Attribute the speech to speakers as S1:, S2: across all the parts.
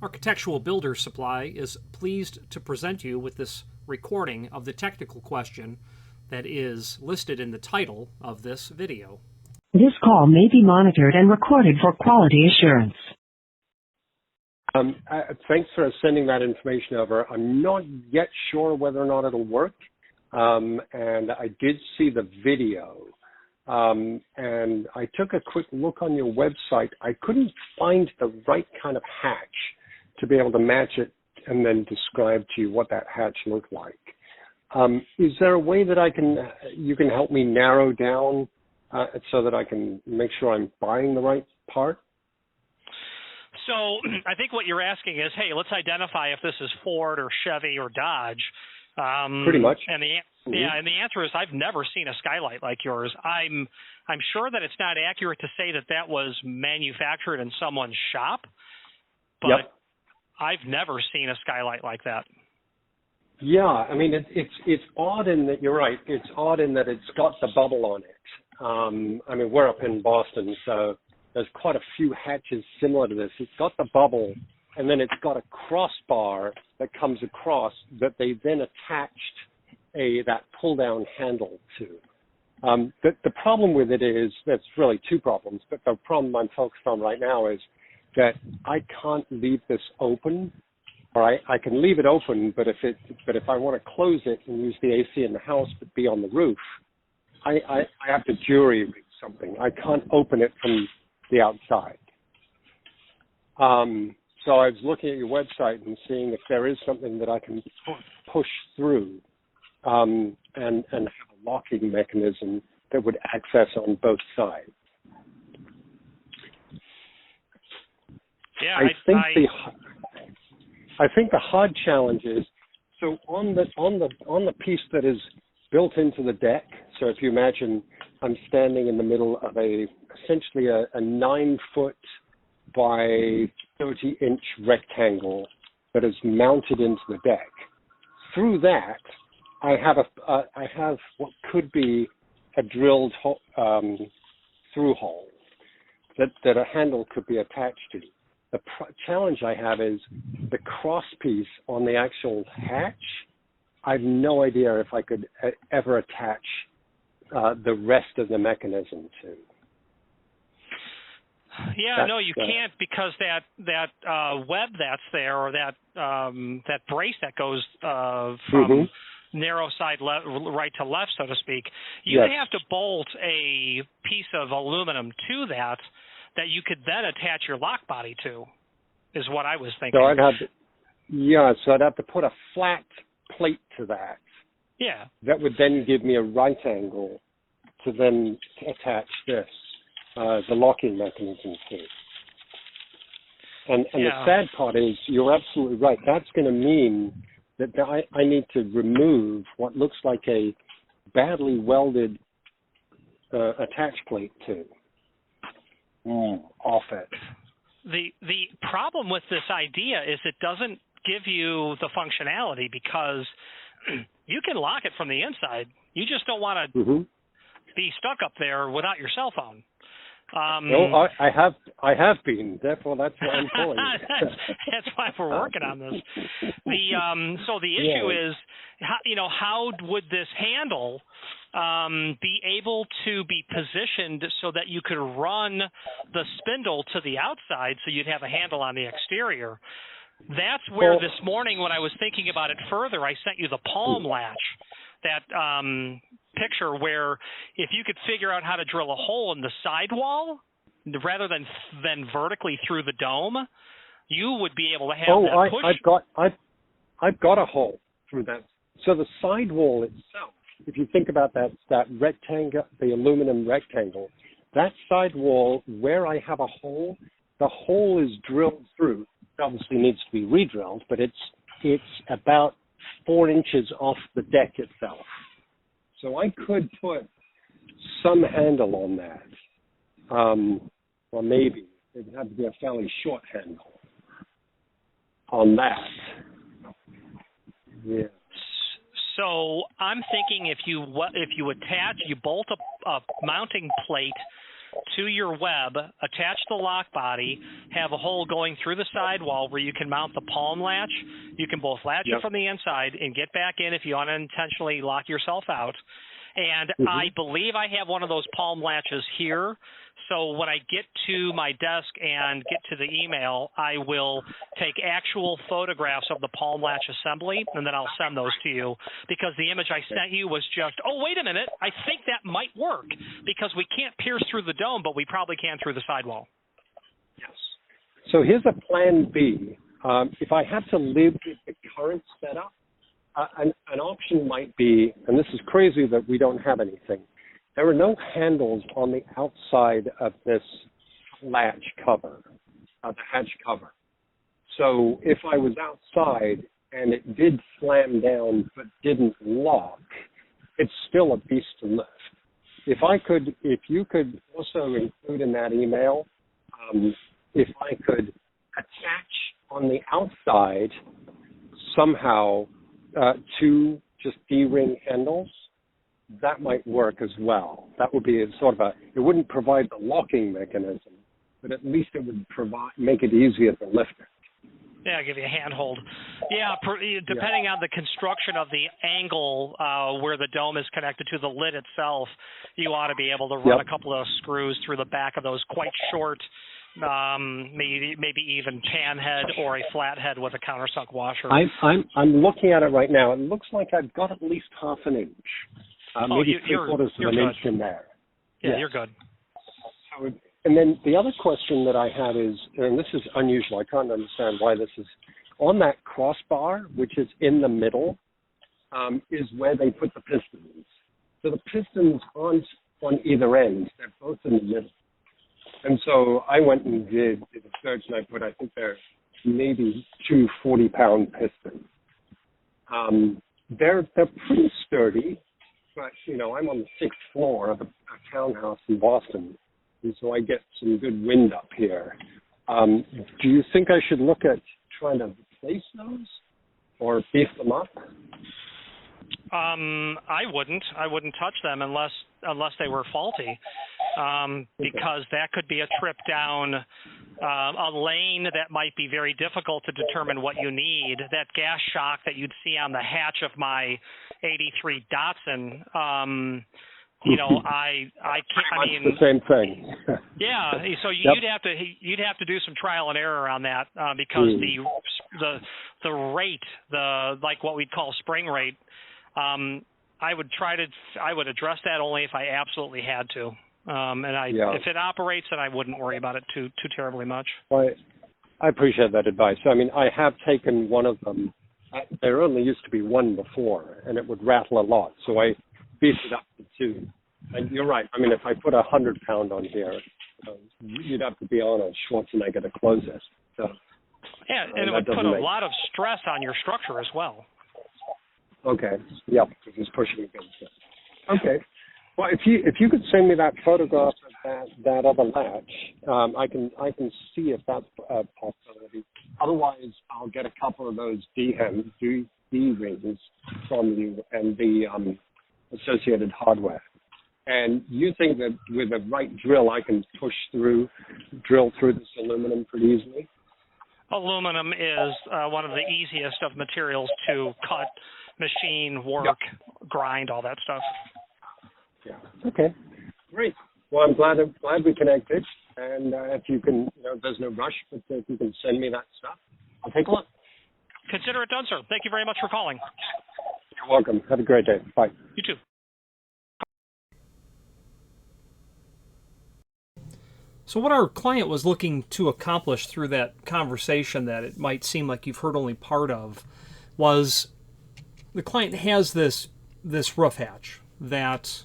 S1: Architectural Builder Supply is pleased to present you with this recording of the technical question that is listed in the title of this video.
S2: This call may be monitored and recorded for quality assurance.
S3: Thanks for sending that information over. I'm not yet sure whether or not it'll work, and I did see the video, and I took a quick look on your website. I couldn't find the right kind of hatch to be able to match it and then describe to you what that hatch looked like. Is there a way that you can help me narrow down so that I can make sure I'm buying the right part?
S4: So I think what you're asking is, hey, let's identify if this is Ford or Chevy or Dodge.
S3: Pretty much.
S4: And and the answer is I've never seen a skylight like yours. I'm sure that it's not accurate to say that that was manufactured in someone's shop, but
S3: yep.
S4: I've never seen a skylight like that.
S3: Yeah, I mean it's odd in that you're right. It's odd in that it's got the bubble on it. I mean we're up in Boston, so there's quite a few hatches similar to this. It's got the bubble, and then it's got a crossbar that comes across that they then attached that pull-down handle to. The problem with it is, there's really two problems, but the problem I'm focused on right now is that I can't leave this open, or I can leave it open, but if I want to close it and use the AC in the house but be on the roof, I have to jury rig something. I can't open it from the outside. So I was looking at your website and seeing if there is something that I can push through and have a locking mechanism that would access on both sides.
S4: Yeah,
S3: I think the hard challenge is, so on the piece that is built into the deck. So if you imagine I'm standing in the middle of essentially a 9-foot by 30-inch rectangle that is mounted into the deck. Through that, I have what could be a drilled through hole that a handle could be attached to. The challenge I have is the cross piece on the actual hatch. I have no idea if I could ever attach the rest of the mechanism to.
S4: Yeah, no, you can't, because that web that's there, or that brace that goes from narrow side right to left, so to speak, you would have to bolt a piece of aluminum to that you could then attach your lock body to, is what I was thinking.
S3: So I'd have to put a flat plate to that.
S4: Yeah. That
S3: would then give me a right angle to then attach this, the locking mechanism to. And the sad part is, you're absolutely right. That's going to mean that I need to remove what looks like a badly welded attach plate to. Off it.
S4: The problem with this idea is it doesn't give you the functionality, because you can lock it from the inside. You just don't want to be stuck up there without your cell phone.
S3: No, I have been. Therefore, that's why I'm calling you.
S4: That's why we're working on this. So the issue is, how would this handle be able to be positioned so that you could run the spindle to the outside, so you'd have a handle on the exterior? That's where this morning, when I was thinking about it further, I sent you the palm latch, that picture where if you could figure out how to drill a hole in the sidewall rather than vertically through the dome, you would be able to have that push.
S3: I've got a hole through that. So the sidewall itself, if you think about that rectangle, the aluminum rectangle, that sidewall where I have a hole, the hole is drilled through. It obviously needs to be re-drilled, but it's about 4 inches off the deck itself. So I could put some handle on that. Or maybe it would have to be a fairly short handle on that. Yeah.
S4: So I'm thinking if you bolt a mounting plate to your web, attach the lock body, have a hole going through the sidewall where you can mount the palm latch. You can both latch it from the inside and get back in if you unintentionally lock yourself out. And I believe I have one of those palm latches here. So when I get to my desk and get to the email, I will take actual photographs of the palm latch assembly, and then I'll send those to you, because the image I sent you was just, oh, wait a minute, I think that might work, because we can't pierce through the dome, but we probably can through the sidewall.
S3: Yes. So here's a plan B. If I had to live with the current setup, an option might be, and this is crazy that we don't have anything, there are no handles on the outside of this latch cover, the hatch cover. So if I was outside and it did slam down but didn't lock, it's still a beast to lift. If you could also include in that email, if I could attach on the outside somehow two just D-ring handles, that might work as well. That would be it wouldn't provide the locking mechanism, but at least it would make it easier to lift it.
S4: Yeah, give you a handhold. Yeah, depending on the construction of the angle where the dome is connected to the lid itself, you ought to be able to run a couple of screws through the back of those quite short, maybe even pan head or a flat head with a countersunk washer.
S3: I'm looking at it right now. It looks like I've got at least half an inch. Maybe three-quarters of an inch in there.
S4: Yeah, you're good.
S3: And then the other question that I had is, and this is unusual, I can't understand why this is, on that crossbar, which is in the middle, is where they put the pistons. So the pistons aren't on either end, they're both in the middle. And so I went and did a search, and I think they're maybe two 40-pound pistons. They're pretty sturdy, but, I'm on the 6th floor of a townhouse in Boston, and so I get some good wind up here. Do you think I should look at trying to replace those or beef them up?
S4: I wouldn't touch them unless they were faulty, because that could be a trip down a lane that might be very difficult to determine what you need. That gas shock that you'd see on the hatch of my '83 Datsun. I can't. I mean,
S3: the same thing.
S4: Yeah, so you'd have to do some trial and error on that, because the rate, like what we'd call spring rate, I would address that only if I absolutely had to. If it operates, then I wouldn't worry about it too terribly much.
S3: Well, I appreciate that advice. I mean, I have taken one of them. There only used to be one before, and it would rattle a lot. So I beefed it up to two. And you're right. I mean, if I put 100-pound on here, you'd have to be on a Schwarzenegger to close it. So,
S4: yeah, and it would put a lot of stress on your structure as well.
S3: Okay. Yeah, because it's pushing against it. Okay. Well, if you could send me that photograph of that other latch, I can see if that's a possibility. Otherwise, I'll get a couple of those D rings from you and the associated hardware. And you think that with the right drill, I can drill through this aluminum pretty easily?
S4: Aluminum is one of the easiest of materials to cut, machine, work, grind, all that stuff.
S3: Yeah. Okay. Great. Well, I'm glad we connected. And if you can, there's no rush, but if you can send me that stuff, I'll take a look.
S4: Consider it done, sir. Thank you very much for calling.
S3: You're welcome. Have a great day. Bye.
S4: You too.
S1: So what our client was looking to accomplish through that conversation that it might seem like you've heard only part of was the client has this roof hatch that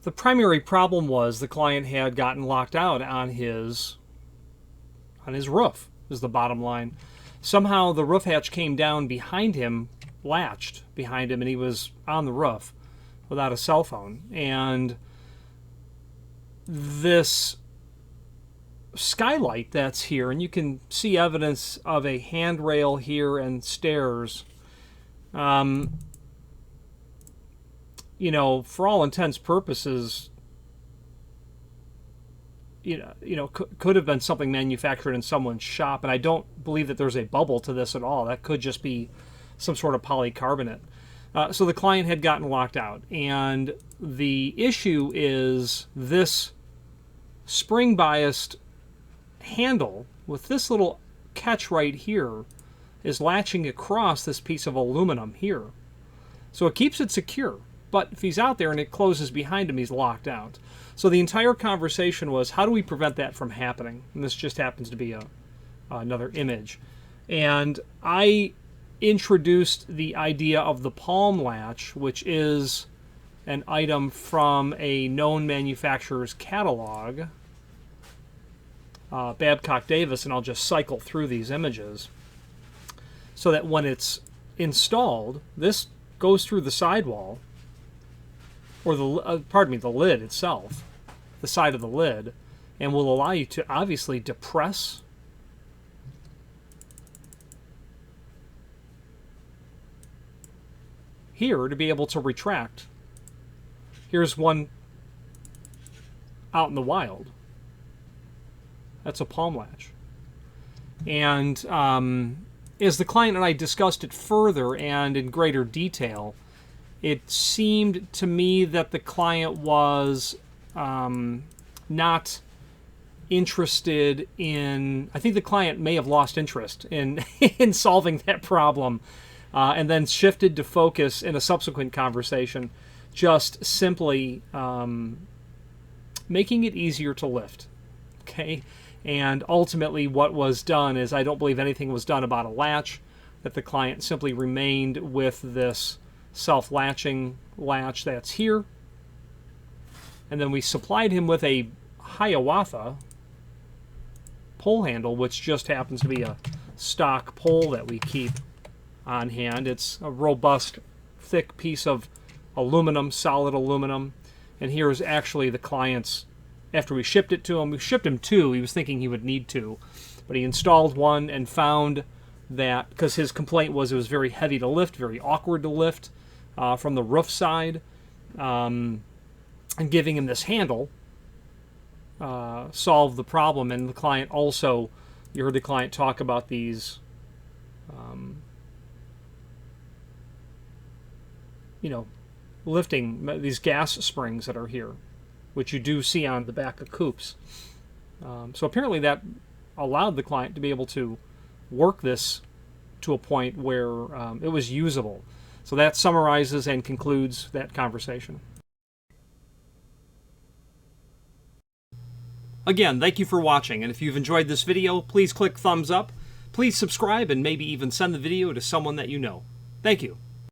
S1: the primary problem was the client had gotten locked out on his roof, is the bottom line. Somehow the roof hatch came down behind him, latched behind him, and he was on the roof without a cell phone. And this skylight that's here, and you can see evidence of a handrail here and stairs, for all intents purposes, could have been something manufactured in someone's shop, and I don't believe that there's a bubble to this at all. That could just be some sort of polycarbonate. So the client had gotten locked out, and the issue is this spring-biased handle with this little catch right here is latching across this piece of aluminum here. So it keeps it secure, but if he's out there and it closes behind him, he's locked out. So the entire conversation was, how do we prevent that from happening? And this just happens to be another image. And I introduced the idea of the palm latch, which is an item from a known manufacturer's catalog, Babcock Davis, and I'll just cycle through these images so that when it's installed, this goes through the sidewall, or the lid itself, the side of the lid, and will allow you to obviously depress here to be able to retract. Here's one out in the wild. That's a palm latch. And as the client and I discussed it further and in greater detail, it seemed to me that the client was not interested in, I think the client may have lost interest in, in solving that problem, and then shifted to focus in a subsequent conversation, just simply making it easier to lift. Okay? And ultimately what was done is, I don't believe anything was done about a latch, that the client simply remained with this self-latching latch that's here. And then we supplied him with a Hiawatha pole handle, which just happens to be a stock pole that we keep on hand. It's a robust, thick piece of aluminum, solid aluminum. And here's actually the client's, after we shipped it to him, we shipped him two, he was thinking he would need two, but he installed one and found that, because his complaint was it was very heavy to lift, very awkward to lift from the roof side, and giving him this handle solved the problem. And the client also, you heard the client talk about these lifting, these gas springs that are here, which you do see on the back of coupes. So apparently that allowed the client to be able to work this to a point where it was usable. So that summarizes and concludes that conversation. Again, thank you for watching, and if you've enjoyed this video, please click thumbs up, please subscribe, and maybe even send the video to someone that you know. Thank you.